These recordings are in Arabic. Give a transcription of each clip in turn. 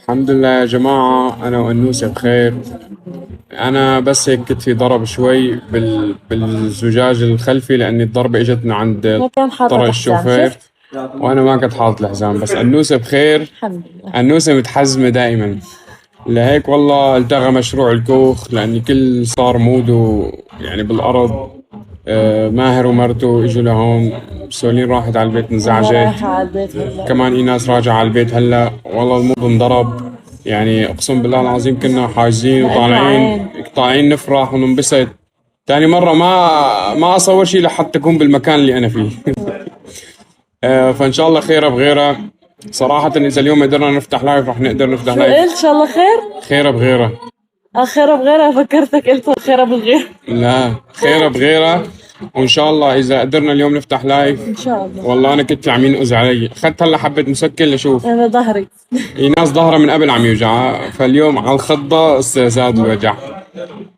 الحمد لله يا جماعة، أنا وأنوسة بخير. أنا بس هيك كتفي ضرب شوي بالزجاج الخلفي، لأن الضربة إجتنا عند ما كان طرق حاطط حزام، الشوفير، شفت؟ وأنا ما كنت حاطط الحزام. بس أنوسة بخير. الحمد لله. أنوسة متحزمة دائما، لهيك والله التغى مشروع الكوخ، لأن كل صار موده يعني بالأرض. ماهر ومرته إجوا لهون، سولين راحت على البيت أنا انزعجت. رايحة على البيت هلا. كمان إيناس راجعة على البيت هلا. والله الموضوع انضرب، يعني أقسم بالله العظيم كنا حاجزين لأنه وطالعين عين. طالعين نفرح وننبسط. تاني مرة ما أصور شيء لحتى أكون بالمكان اللي أنا فيه. فإن شاء الله خيرة بغيرة. صراحة إذا اليوم قدرنا نفتح لايف رح نقدر نفتح شو لايف. قلت؟ إن شاء الله خير؟ خيرة بغيرة. خيرة بغيرها، فكرتك قلت خيرة بالغير. لا، خيرة بغيرة. وإن شاء الله إذا قدرنا اليوم نفتح لايف. إن شاء الله. والله أنا كنت عم ينقز علي، أخذت هلا حبة مسكن لشوف. أنا ظهري. ناس ظهرها من قبل عم يوجعها، فاليوم على الخضة زاد الوجع.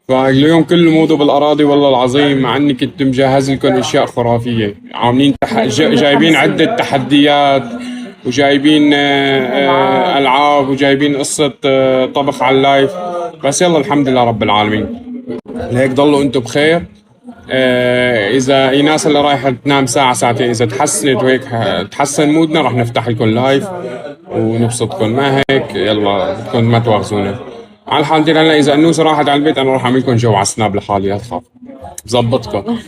فاليوم كله موضوع بالأراضي والله العظيم، مع إني كنت مجهز لكم أشياء خرافية. عاملين جايبين عدة تحديات، وجايبين ألعاب، وجايبين قصة طبخ على اللايف. بس يلا الحمد لله رب العالمين. لهيك ضلوا أنتم بخير. إذا إيناس اللي رايحة تنام ساعة ساعتين، إذا تحسنت وهيك تحسن مودنا، رح نفتح لكم إن لايف شاء الله. ونبسطكم. ما هيك يلا بدكم ما تواخذونا. على الحال هلا إذا أنوسة راحت على البيت، أنا راح أعمل لكم جو على السناب لحالي، لا تخاف. بظبطكم.